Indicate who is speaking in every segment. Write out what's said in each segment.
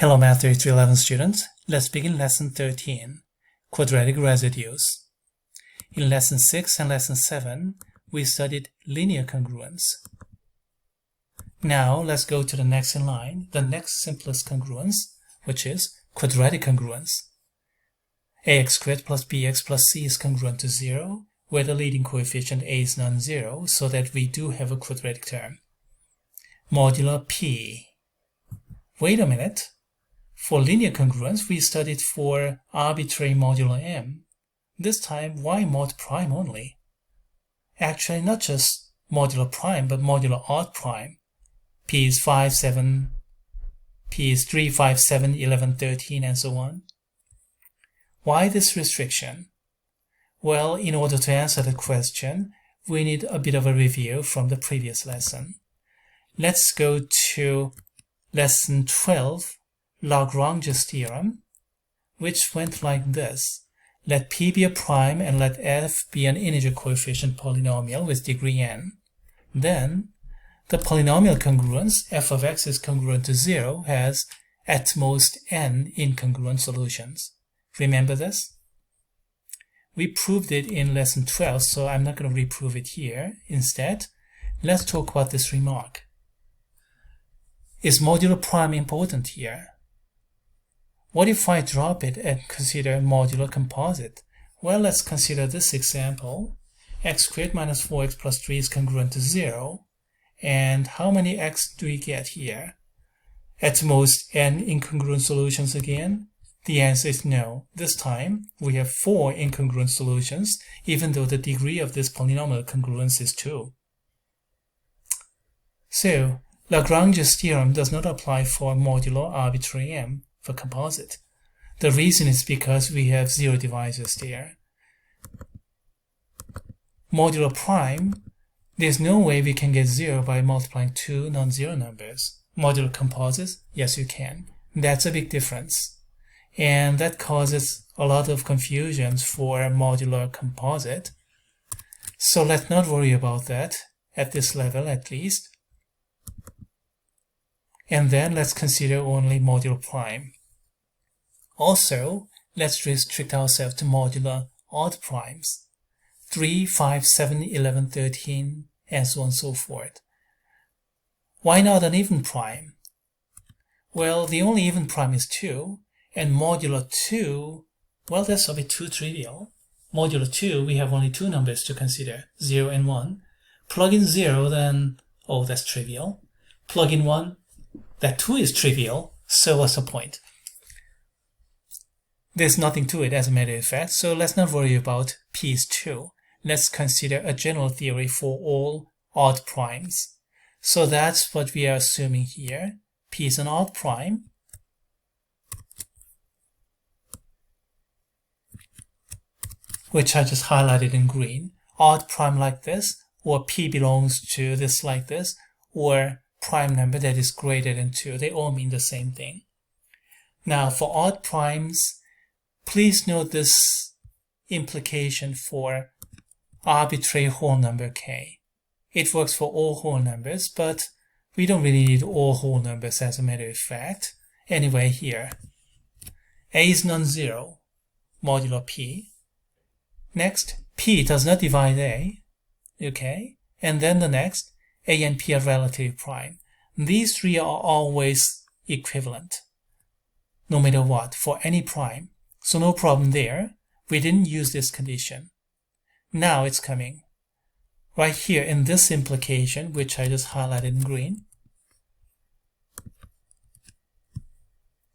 Speaker 1: Hello Math 3311 students, let's begin lesson 13, Quadratic Residues. In lesson 6 and lesson 7, we studied linear congruence. Now let's go to the next in line, the next simplest congruence, which is quadratic congruence. ax squared plus bx plus c is congruent to 0, where the leading coefficient a is non-zero, so that we do have a quadratic term. Modular p. Wait a minute. For linear congruence, we studied for arbitrary modular m. This time, why mod prime only? Actually, not just modular prime, but modular odd prime. P is 5, 7, P is 3, 5, 7, 11, 13, and so on. Why this restriction? Well, in order to answer the question, we need a bit of a review from the previous lesson. Let's go to lesson 12, Lagrange's theorem, which went like this. Let P be a prime and let F be an integer coefficient polynomial with degree n. Then, the polynomial congruence, f of x is congruent to 0, has at most n incongruent solutions. Remember this? We proved it in lesson 12, so I'm not going to reprove it here. Instead, let's talk about this remark. Is modular prime important here? What if I drop it and consider modular composite? Well, let's consider this example. X squared minus 4x plus 3 is congruent to 0. And how many x do we get here? At most n incongruent solutions again? The answer is no. This time, we have 4 incongruent solutions, even though the degree of this polynomial congruence is 2. So, Lagrange's theorem does not apply for modular arbitrary m for composite. The reason is because we have 0 divisors there. Modular prime, there's no way we can get 0 by multiplying two non-zero numbers. Modular composites, yes you can. That's a big difference. And that causes a lot of confusions for modular composite. So let's not worry about that, at this level at least. And then let's consider only modular prime. Also, let's restrict ourselves to modular odd primes. 3, 5, 7, 11, 13, and so on and so forth. Why not an even prime? Well, the only even prime is 2, and modular 2, well, that's a bit too trivial. Modular 2, we have only 2 numbers to consider, 0 and 1. Plug in 0, then, oh, that's trivial. Plug in 1, that too is trivial, so what's the point? There's nothing to it as a matter of fact, so let's not worry about P is 2. Let's consider a general theory for all odd primes. So that's what we are assuming here. P is an odd prime. Which I just highlighted in green. Odd prime like this, or P belongs to this like this, or prime number that is greater than 2. They all mean the same thing. Now, for odd primes, please note this implication for arbitrary whole number k. It works for all whole numbers, but we don't really need all whole numbers as a matter of fact. Anyway, here, a is non-zero, modular p. Next, p does not divide a, okay? And then the next, a and p are relatively prime. These three are always equivalent, no matter what, for any prime. So no problem there. We didn't use this condition. Now it's coming. Right here in this implication, which I just highlighted in green.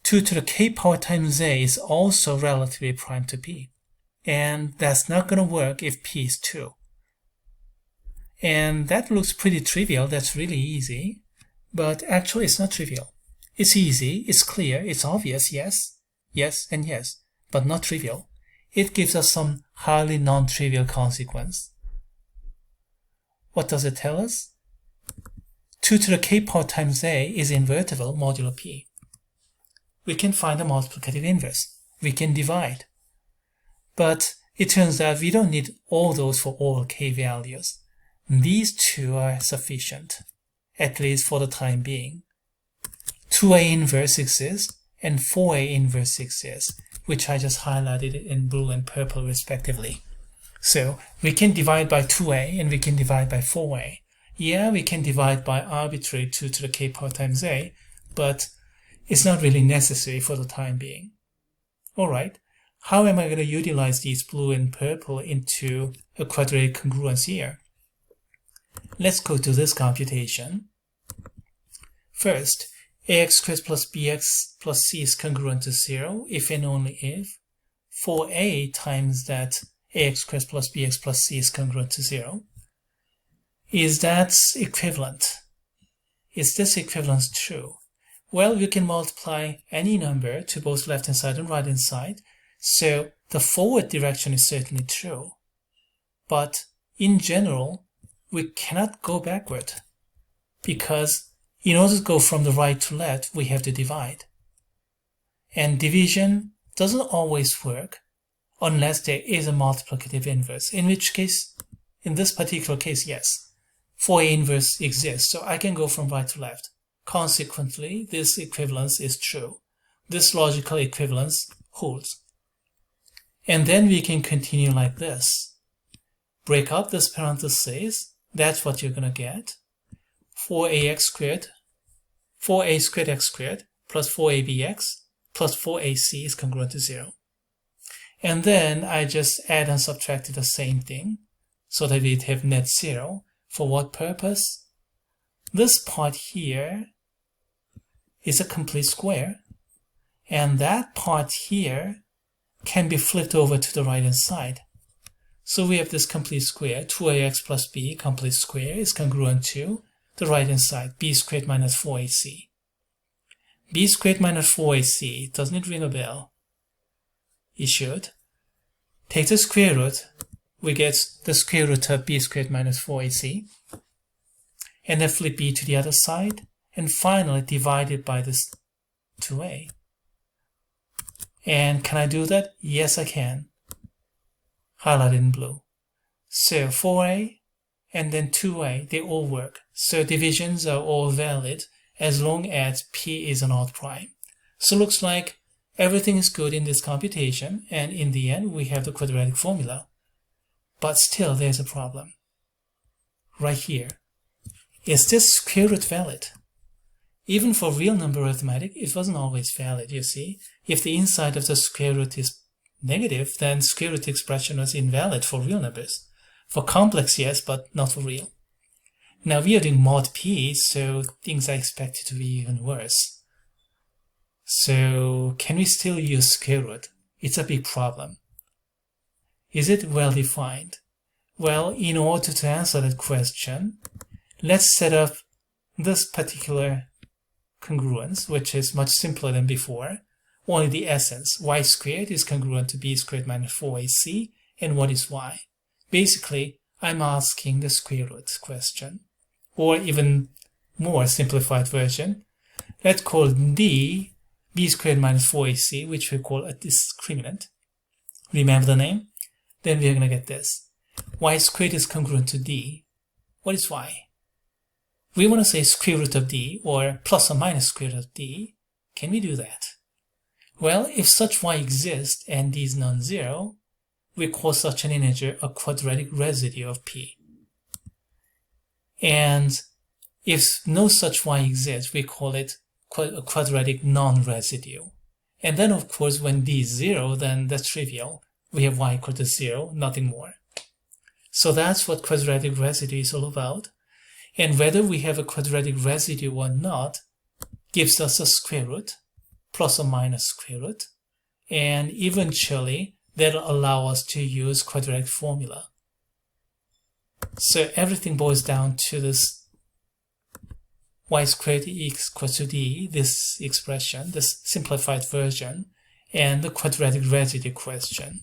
Speaker 1: 2 to the k power times a is also relatively prime to p. And that's not going to work if p is 2. And that looks pretty trivial. That's really easy. But actually it's not trivial. It's easy, it's clear, it's obvious, yes, yes, and yes, but not trivial. It gives us some highly non-trivial consequence. What does it tell us? 2 to the k power times a is invertible modular p. We can find the multiplicative inverse. We can divide. But it turns out we don't need all those for all k values. These two are sufficient, at least for the time being. 2a inverse exists, and 4a inverse exists, which I just highlighted in blue and purple respectively. So we can divide by 2a and we can divide by 4a. Yeah, we can divide by arbitrary 2 to the k power times a, but it's not really necessary for the time being. Alright, how am I going to utilize these blue and purple into a quadratic congruence here? Let's go to this computation. First, ax squared plus bx plus c is congruent to 0 if and only if 4a times that ax squared plus bx plus c is congruent to 0. Is that equivalent? Is this equivalence true? Well, you can multiply any number to both left hand side and right hand side, so the forward direction is certainly true. But in general, we cannot go backward, because in order to go from the right to left, we have to divide. And division doesn't always work unless there is a multiplicative inverse, in which case, in this particular case, yes, 4a inverse exists, so I can go from right to left. Consequently, this equivalence is true. This logical equivalence holds. And then we can continue like this. Break up this parenthesis, that's what you're going to get. 4a squared x squared plus 4abx plus 4ac is congruent to 0. And then I just add and subtract the same thing so that we'd have net 0. For what purpose? This part here is a complete square, and that part here can be flipped over to the right hand side. So we have this complete square, 2ax plus b complete square is congruent to the right hand side, b squared minus 4ac. B squared minus 4ac, doesn't it ring a bell? It should. Take the square root, we get the square root of b squared minus 4ac, and then flip b to the other side, and finally divide it by this 2a. And can I do that? Yes, I can. Highlighted in blue. So 4a and then 2a, they all work. So divisions are all valid as long as p is an odd prime. So looks like everything is good in this computation, and in the end we have the quadratic formula. But still there's a problem. Right here. Is this square root valid? Even for real number arithmetic, it wasn't always valid, you see. If the inside of the square root is negative, then square root expression was invalid for real numbers. For complex, yes, but not for real. Now we are doing mod p, so things are expected to be even worse. So can we still use square root? It's a big problem. Is it well defined? Well, in order to answer that question, let's set up this particular congruence, which is much simpler than before. Only the essence, y squared is congruent to b squared minus 4ac, and what is y? Basically, I'm asking the square root question, or even more simplified version. Let's call d b squared minus 4ac, which we call a discriminant. Remember the name? Then we're going to get this. Y squared is congruent to d. What is y? We want to say square root of d, or plus or minus square root of d. Can we do that? Well, if such y exists and d is non-zero, we call such an integer a quadratic residue of p. And if no such y exists, we call it a quadratic non-residue. And then, of course, when d is 0, then that's trivial. We have y equal to 0, nothing more. So that's what quadratic residue is all about. And whether we have a quadratic residue or not gives us a square root, plus or minus square root, and eventually that'll allow us to use quadratic formula. So everything boils down to this y squared equals to d, this expression, this simplified version, and the quadratic residue question.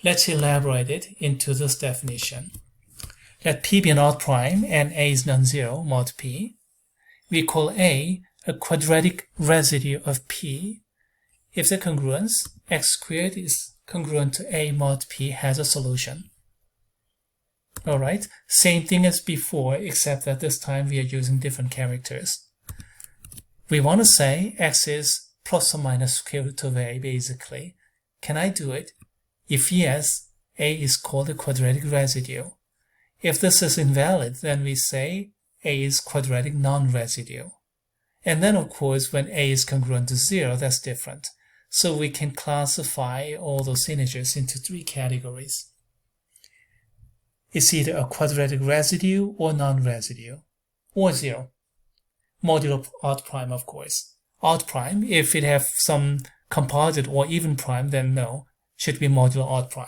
Speaker 1: Let's elaborate it into this definition. Let p be an odd prime and a is non-zero, mod p. We call a quadratic residue of p if the congruence x squared is congruent to a mod p has a solution. Alright, same thing as before, except that this time we are using different characters. We want to say x is plus or minus square root of a, basically. Can I do it? If yes, a is called a quadratic residue. If this is invalid, then we say a is quadratic non-residue. And then, of course, when a is congruent to 0, that's different. So we can classify all those integers into 3 categories. It's either a quadratic residue or non-residue, or 0. Modulo odd prime, of course. Odd prime, if it have some composite or even prime, then no, should be modulo odd prime.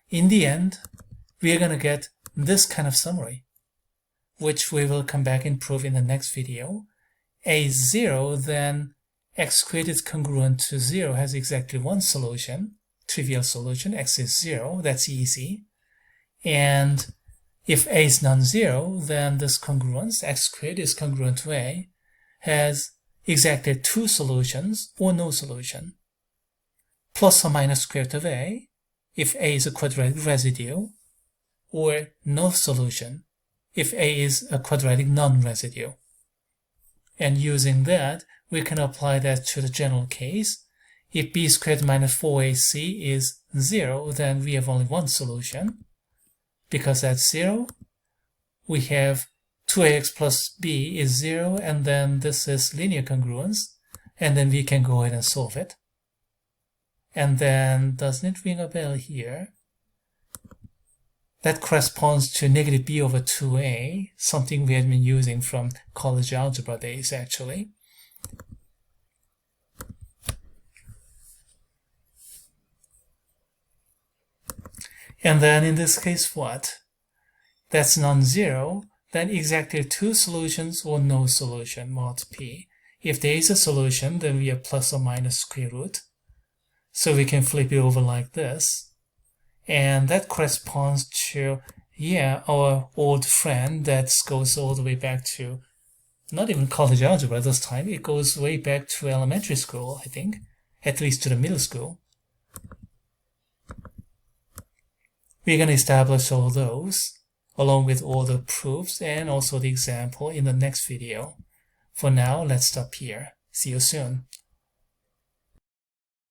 Speaker 1: In the end, we are going to get this kind of summary, which we will come back and prove in the next video. A is 0, then x squared is congruent to 0 has exactly one solution, trivial solution, x is 0, that's easy. And if a is non-zero, then this congruence, x squared is congruent to a, has exactly 2 solutions or no solution. Plus or minus square root of a, if a is a quadratic residue, or no solution, if a is a quadratic non-residue. And using that, we can apply that to the general case. If b squared minus 4ac is 0, then we have only one solution. Because that's 0, we have 2ax plus b is 0, and then this is linear congruence, and then we can go ahead and solve it. And then, doesn't it ring a bell here? That corresponds to negative b over 2a, something we had been using from college algebra days, actually. And then in this case, what? That's non-zero, then exactly 2 solutions or no solution, mod p. If there is a solution, then we have plus or minus square root. So we can flip it over like this. And that corresponds to, our old friend that goes all the way back to, not even college algebra this time, it goes way back to elementary school, I think, at least to the middle school. We're going to establish all those, along with all the proofs and also the example in the next video. For now, let's stop here. See you soon.